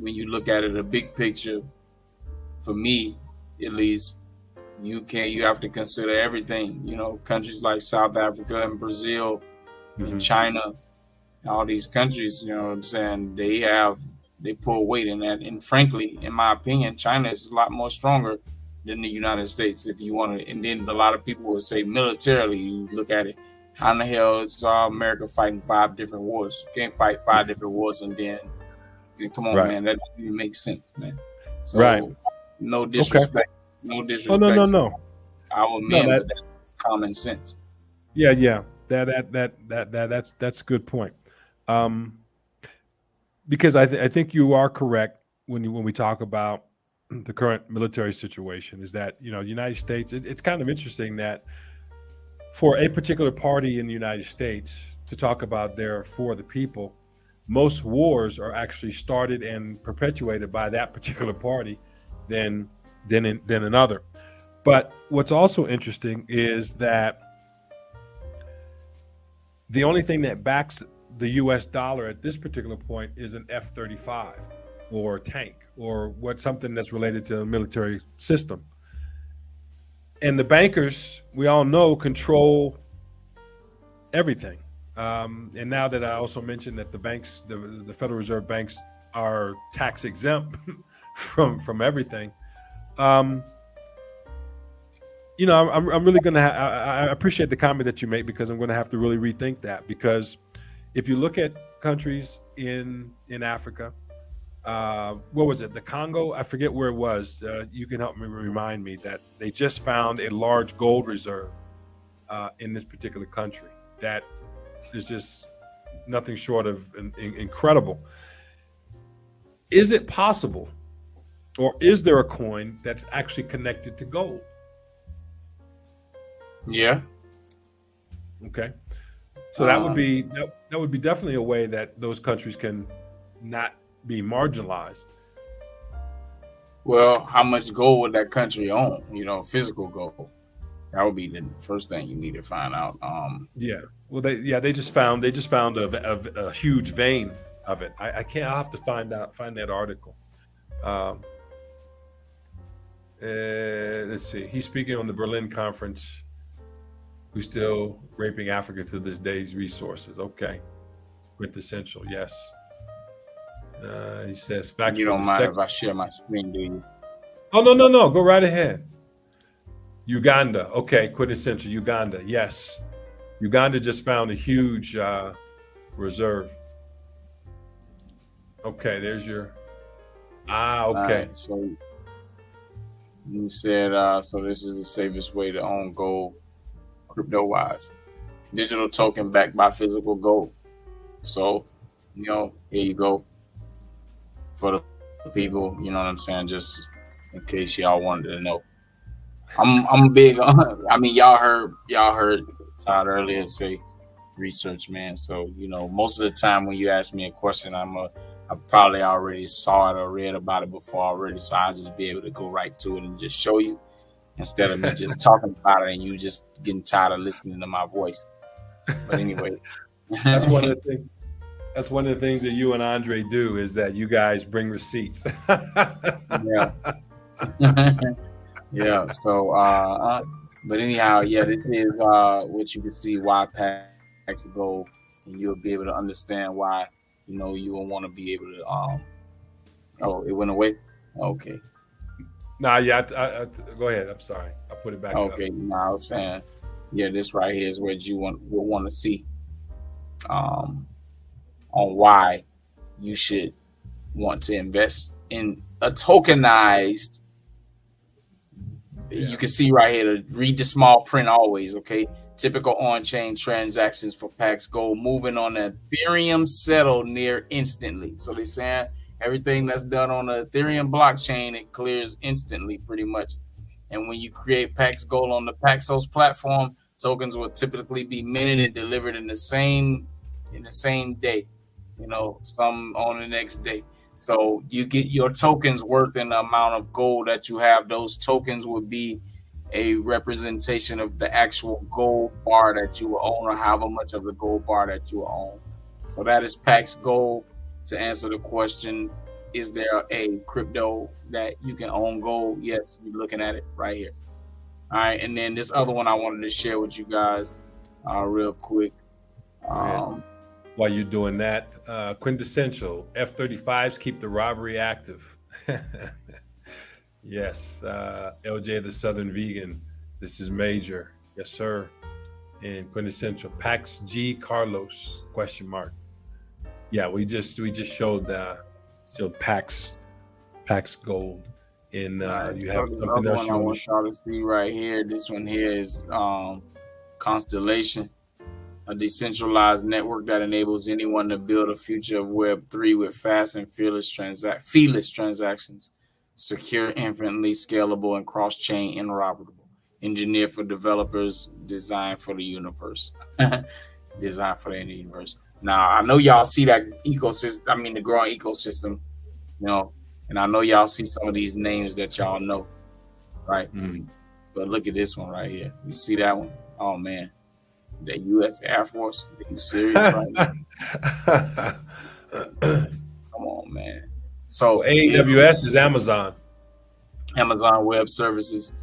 When you look at it, a big picture, for me at least, you have to consider everything. Countries like South Africa and Brazil and China, all these countries, you know what I'm saying, they pull weight in that. And frankly, in my opinion, China is a lot more stronger than the United States, if you want to. And then a lot of people would say militarily, you look at it, how in the hell is America fighting 5 different wars? You can't fight 5 different wars and then, come on, man, that doesn't even make sense, man. So, right. No disrespect. No disrespect. Oh, no. Our men, but that's common sense. Yeah. That's a good point. Because I think you are correct when we talk about the current military situation, is that the United States, it's kind of interesting that for a particular party in the United States to talk about they're for the people, most wars are actually started and perpetuated by that particular party than another. But what's also interesting is that the only thing that backs the US dollar at this particular point is an F-35 or tank or something that's related to a military system. And the bankers, we all know, control everything. And now that I also mentioned that the banks, the Federal Reserve banks, are tax exempt from everything. I'm really going to I appreciate the comment that you make, because I'm going to have to really rethink that. Because if you look at countries in Africa, what was it? The Congo? I forget where it was. You can help me remind me that they just found a large gold reserve in this particular country that is just nothing short of incredible. Is it possible, or is there a coin that's actually connected to gold? Yeah. Okay. So that would be definitely a way that those countries can not be marginalized. Well, how much gold would that country own? Physical gold. That would be the first thing you need to find out. Yeah. Well, they just found a huge vein of it. I'll have to find that article. Let's see. He's speaking on the Berlin conference. Who's still raping Africa to this day's resources? Okay, quintessential. Yes. He says, "You don't mind if I share my screen, do you?" Oh, no. Go right ahead. Uganda. Okay, quintessential. Uganda. Yes. Uganda just found a huge reserve. Okay, there's your Ah, All okay. right. So you said, so this is the safest way to own gold crypto wise. Digital token backed by physical gold. So, here you go for the people, you know what I'm saying? Just in case y'all wanted to know. I'm big on, I mean, y'all heard Todd earlier say research, man. So, most of the time when you ask me a question, I probably already saw it or read about it before already. So I'll just be able to go right to it and just show you instead of me just talking about it and you just getting tired of listening to my voice. But anyway. That's one of the things. That's one of the things that you and Andre do is that you guys bring receipts. Yeah. Yeah. So, but anyhow, yeah, this is what you can see why packs go, and you'll be able to understand why you will want to be able to. Oh, it went away. Okay. Nah, yeah. Go ahead. I'm sorry. I'll put it back up. Okay. Now I was saying, yeah, this right here is what you will want to see, on why you should want to invest in a tokenized. You can see right here to read the small print always, okay? Typical on-chain transactions for Pax Gold moving on Ethereum settle near instantly. So they're saying everything that's done on the Ethereum blockchain, it clears instantly pretty much. And when you create Pax Gold on the Paxos platform, tokens will typically be minted and delivered in the same day, some on the next day. So you get your tokens worth in the amount of gold that you have. Those tokens would be a representation of the actual gold bar that you will own, or however much of the gold bar that you will own. So that is Pax Gold. To answer the question, is there a crypto that you can own gold? Yes, you're looking at it right here. All right, and then this other one I wanted to share with you guys real quick. While you're doing that, quintessential F-35s keep the robbery active. Yes, LJ the Southern Vegan. This is major. Yes, sir. And quintessential Pax G Carlos ? Yeah, we just showed Pax Gold. And you have something else I want y'all to see right here. This one here is Constellation, a decentralized network that enables anyone to build a future of Web3 with fast and feeless transactions, secure, infinitely scalable, and cross-chain interoperable. Engineered for developers, designed for the universe. Designed for the universe. Now, I know y'all see that ecosystem, the growing ecosystem, and I know y'all see some of these names that y'all know, right? But look at this one right here. You see that one? Oh, man. The U.S. Air Force? Are you serious right now? Come on, man. So AWS is Amazon. Amazon Web Services.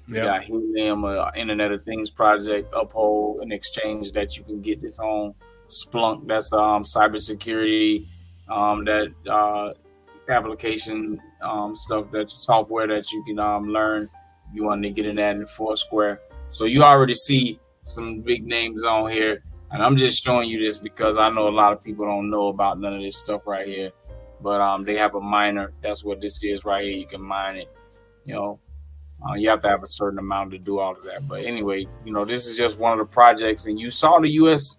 You got Helium, Internet of Things project, Uphold, an exchange that you can get this on. Splunk, that's cybersecurity, that application stuff, that software that you can learn. You want to get in that in Foursquare. So you already see some big names on here, and I'm just showing you this because I know a lot of people don't know about none of this stuff right here. But they have a miner. That's what this is right here. You can mine it. You have to have a certain amount to do all of that. But anyway, this is just one of the projects, and you saw the U.S.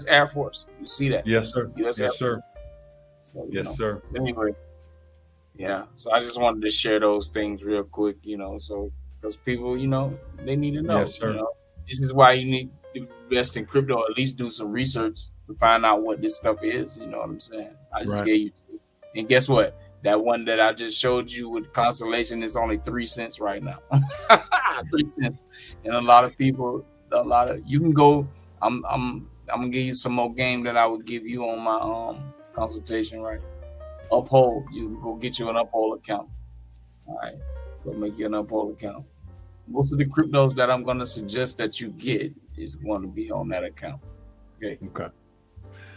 Air Force. You see that? Yes, sir. US Air Yes, sir. So, Yes, sir. Anyway, yeah. So I just wanted to share those things real quick, so because people, they need to know. Yes, sir. This is why you need to invest in crypto, or at least do some research to find out what this stuff is. You know what I'm saying? I just gave you two. And guess what? That one that I just showed you with Constellation is only 3 cents right now. 3 cents. And a lot of people, you can go. I'm gonna give you some more game that I would give you on my consultation, right? Uphold. You can go get you an Uphold account. All right. Go make you an Uphold account. Most of the cryptos that I'm gonna suggest that you get is going to be on that account. Okay.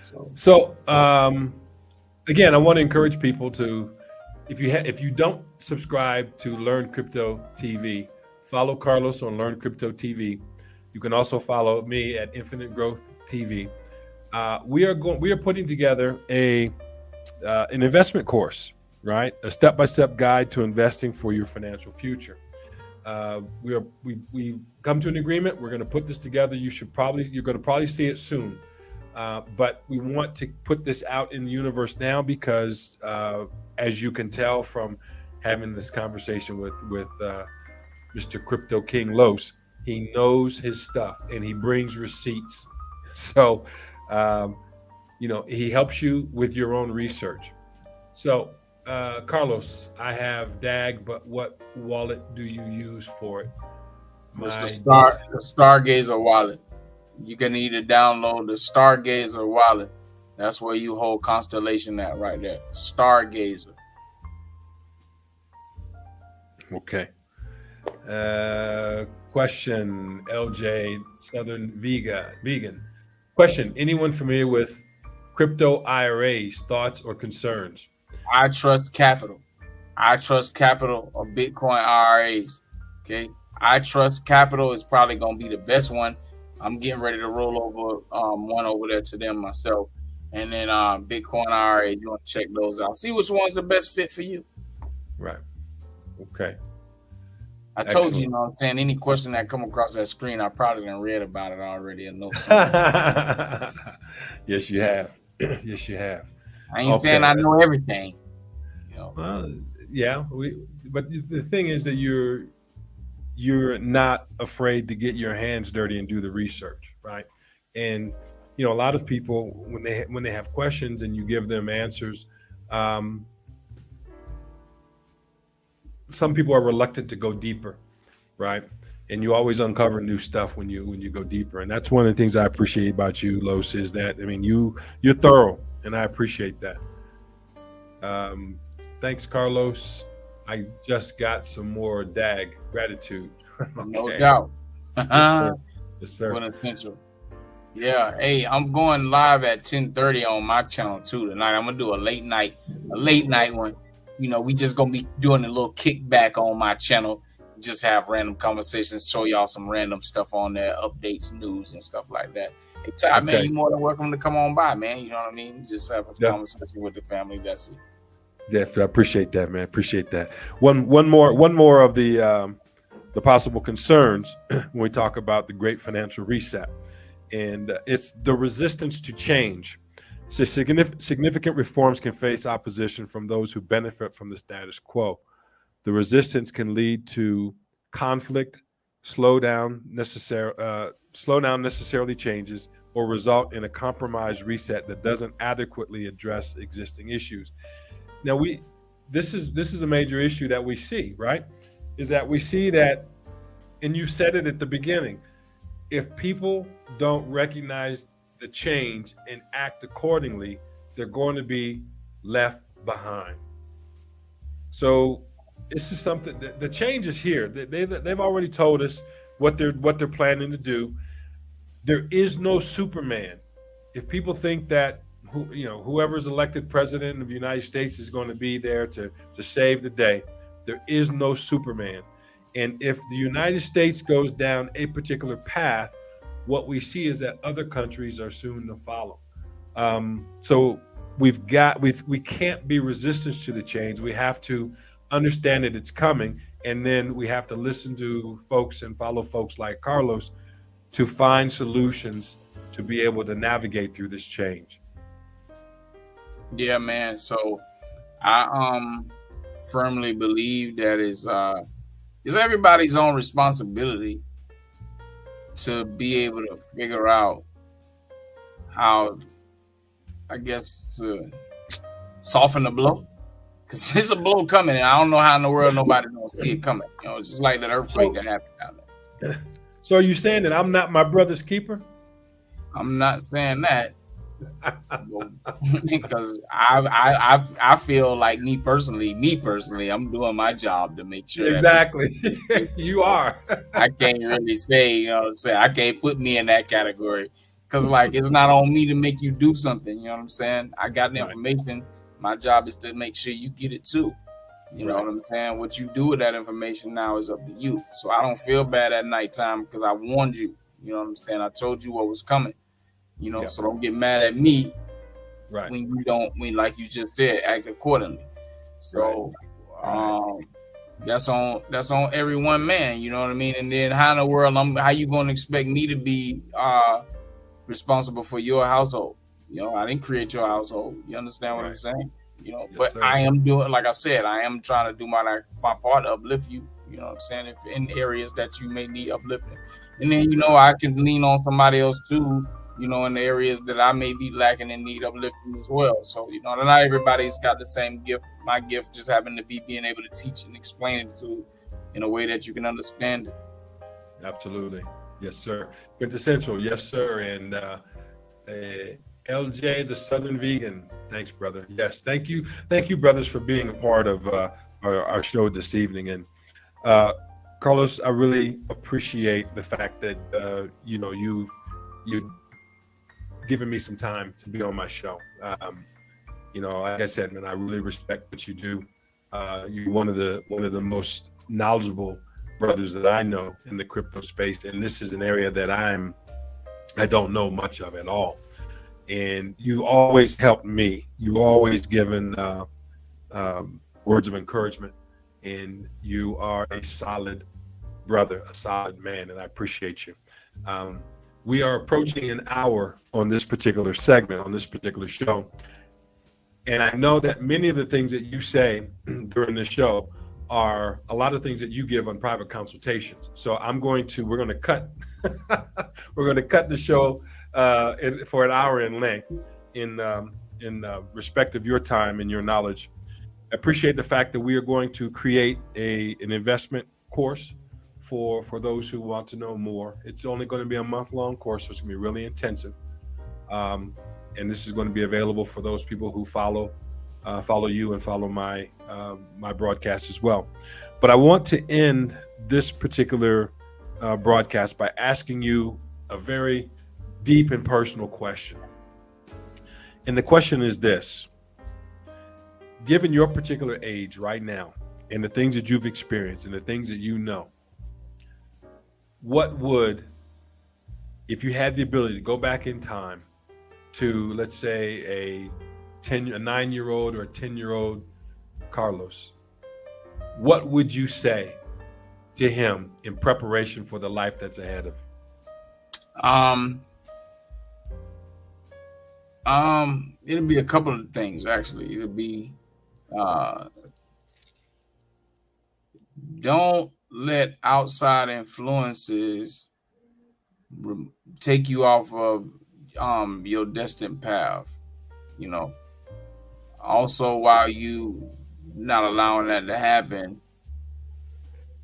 So again, I want to encourage people to, if you don't subscribe to Learn Crypto TV, follow Carlos on Learn Crypto TV. You can also follow me at Infinite Growth TV. We are putting together an investment course, right? A step-by-step guide to investing for your financial future. We've come to an agreement. We're going to put this together. You're going to probably see it soon. But we want to put this out in the universe now because, as you can tell from having this conversation with Mr. CryptoKingLos, he knows his stuff and he brings receipts. So, he helps you with your own research. So, Carlos, I have DAG, but what wallet do you use for it? It's the Stargazer wallet. You can either download the Stargazer wallet. That's where you hold Constellation at right there. Stargazer. Okay. Question, LJ, Southern Vegan. Question, anyone familiar with crypto IRAs, thoughts or concerns? I trust Capital. I trust Capital or Bitcoin IRAs. Okay. I trust Capital is probably going to be the best one. I'm getting ready to roll over one over there to them myself. And then Bitcoin IRAs, you want to check those out. See which one's the best fit for you. Right. Okay. I told you, what I'm saying, any question that come across that screen, I probably done read about it already. And know Yes, you have. Yes, you have. I ain't saying I know everything. Yeah. But the thing is that you're not afraid to get your hands dirty and do the research, right? And a lot of people when they have questions and you give them answers, some people are reluctant to go deeper, right? And you always uncover new stuff when you go deeper. And that's one of the things I appreciate about you, Los, is that you're thorough, and I appreciate that. Thanks, Carlos. I just got some more DAG gratitude. Okay. No doubt. Yes, sir. What essential. Yeah. Hey, I'm going live at 10:30 on my channel too tonight. I'm gonna do a late night one. We just gonna be doing a little kickback on my channel. Just have random conversations, show y'all some random stuff on there, updates, news, and stuff like that. Hey, Ty, man, you're more than welcome to come on by, man. You know what I mean? Just have a conversation with the family. That's it. Definitely, I appreciate that, man. Appreciate that. One more of the possible concerns when we talk about the Great Financial Reset, and it's the resistance to change. So significant reforms can face opposition from those who benefit from the status quo. The resistance can lead to conflict, slow down necessarily changes, or result in a compromised reset that doesn't adequately address existing issues. Now, this is a major issue that we see, right? Is that we see that, and you said it at the beginning, if people don't recognize the change and act accordingly, they're going to be left behind. So this is something that the change is here. They've already told us what they're planning to do. There is no Superman. If people think that whoever's elected president of the United States is going to be there to save the day, there is no Superman. And if the United States goes down a particular path, what we see is that other countries are soon to follow. So we can't be resistant to the change. We have to understand that it's coming, and then we have to listen to folks and follow folks like Carlos to find solutions to be able to navigate through this change. Yeah, man. So I firmly believe that it's everybody's own responsibility to be able to figure out how, I guess, to soften the blow. Because it's a blow coming, and I don't know how in the world nobody don't see it coming. It's just like that earthquake that happened down there. So are you saying that I'm not my brother's keeper? I'm not saying that. Because I feel like me personally, I'm doing my job to make sure. Exactly. You are. I can't really say, I can't put me in that category. Because it's not on me to make you do something. You know what I'm saying? I got the information. My job is to make sure you get it too. You know what I'm saying? What you do with that information now is up to you. So I don't feel bad at nighttime because I warned you. You know what I'm saying? I told you what was coming. So don't get mad at me when you don't, like you just said, act accordingly. So that's on every one man, you know what I mean? And then how in the world how you gonna expect me to be responsible for your household? You know, I didn't create your household. You understand what I'm saying? You know, Yes, but sir. I am doing, like I said, I am trying to do my part to uplift you. You know what I'm saying? If in areas that you may need uplifting, and then you know I can lean on somebody else too. You know, in the areas that I may be lacking and need uplifting as well. So you know, not everybody's got the same gift. My gift just happened to be being able to teach and explain it to in a way that you can understand it. Absolutely. Yes, sir. Quintessential. Yes, sir. And LJ, the Southern Vegan. Thanks, brother. Yes, thank you. Thank you, brothers, for being a part of our show this evening. And Carlos, I really appreciate the fact that you know you've given me some time to be on my show. You know, like I said, man, I really respect what you do. You're one of the most knowledgeable brothers that I know in the crypto space, and this is an area that I don't know much of at all. And you always helped me. You always given words of encouragement, and you are a solid brother, a solid man, and I appreciate you. We are approaching an hour on this particular segment, on this particular show. And I know that many of the things that you say during the show are a lot of things that you give on private consultations. So we're going to cut the show for an hour in length in respect of your time and your knowledge. I appreciate the fact that we are going to create an investment course for those who want to know more. It's only going to be a month-long course, so it's going to be really intensive. And this is going to be available for those people who follow you and follow my broadcast as well. But I want to end this particular broadcast by asking you a very deep and personal question. And the question is this: given your particular age right now and the things that you've experienced and the things that you know, what would, if you had the ability to go back in time to, let's say, a 9-year-old or a 10-year-old Carlos, what would you say to him in preparation for the life that's ahead of you? It'll be a couple of things, actually. It'll be don't let outside influences take you off of your destined path. You know, also, while you not allowing that to happen,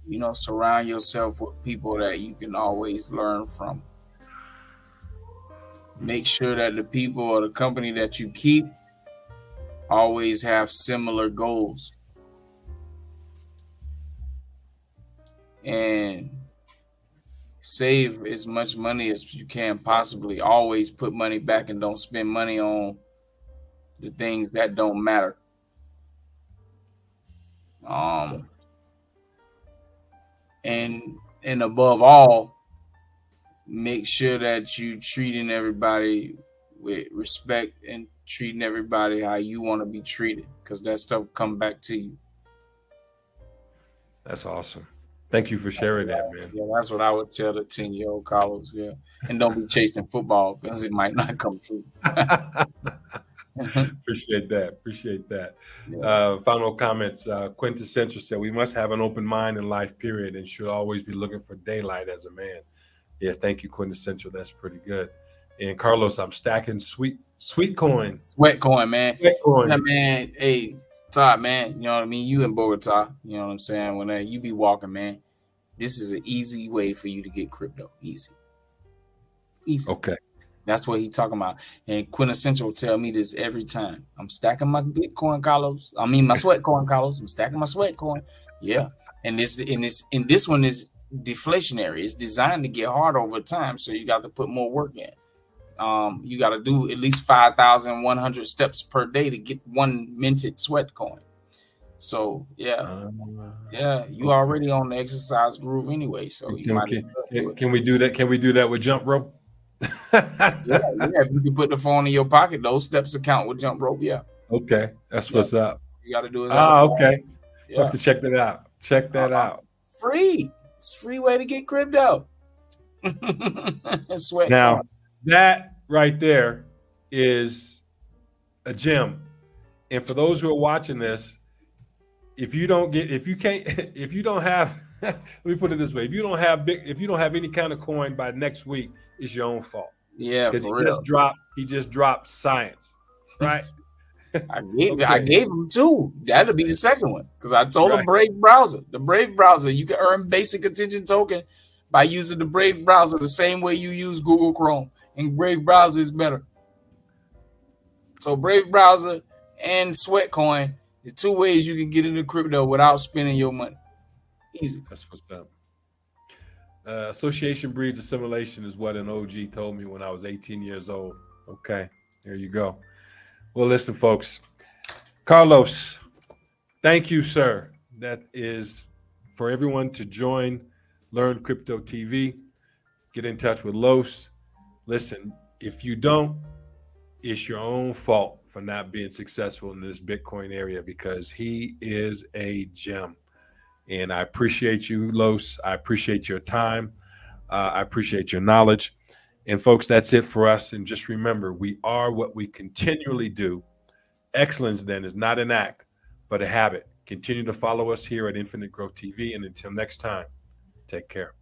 you know, surround yourself with people that you can always learn from. Make sure that the people or the company that you keep always have similar goals. And save as much money as you can possibly. Always put money back and don't spend money on the things that don't matter. And above all, make sure that you treating everybody with respect and treating everybody how you want to be treated, because that stuff come back to you. That's awesome. Thank you for sharing that, man. Yeah, that's what I would tell the 10-year-old Carlos. Yeah, and don't be chasing football because it might not come true. Appreciate that. Yeah. Final comments. Quintessential said, "We must have an open mind in life, period, and should always be looking for daylight as a man." Yeah, thank you, Quintessential. That's pretty good. And Carlos, I'm stacking sweet coin. Sweat coin, man. Sweat coin. Yeah, man. Hey, Todd, man. You know what I mean? You in Bogota. You know what I'm saying? When you be walking, man, this is an easy way for you to get crypto. Easy. Okay. That's what he talking about. And Quintessential tell me this every time. I'm stacking my Bitcoin, Carlos. I mean my sweat coin, Carlos. I'm stacking my sweat coin. Yeah. And this one is deflationary. It's designed to get hard over time, so you got to put more work in. You got to do at least 5,100 steps per day to get one minted sweat coin. So yeah, you already on the exercise groove anyway. So can we do that? Can we do that with jump rope? yeah. If you can put the phone in your pocket, those steps account with jump rope. Yeah. Okay, that's what's up. you got to do is add a Ah, follow. okay. We'll have Yeah. to check that out. Check that out. It's free. It's a free way to get crypto. Sweat Now, coin. that right there is a gem. And for those who are watching this, if you don't have, let me put it this way: if you don't have any kind of coin by next week, it's your own fault. Yeah, Because for real. he just dropped science, right? I Okay, gave him two. That'll be the second one because I told him right. Brave browser. The Brave browser, you can earn basic attention token by using the Brave browser the same way you use Google Chrome, and Brave browser is better. So Brave browser and Sweatcoin, the two ways you can get into crypto without spending your money. Easy. That's what's up. Association breeds assimilation is what an OG told me when I was 18 years old. Okay, there you go. Well, listen, folks. Carlos, thank you, sir. That is for everyone to join Learn Crypto TV. Get in touch with Los. Listen, if you don't, it's your own fault for not being successful in this Bitcoin area because he is a gem. And I appreciate you, Los. I appreciate your time. I appreciate your knowledge. And folks, that's it for us. And just remember, we are what we continually do. Excellence then is not an act, but a habit. Continue to follow us here at Infinite Growth TV. And until next time, take care.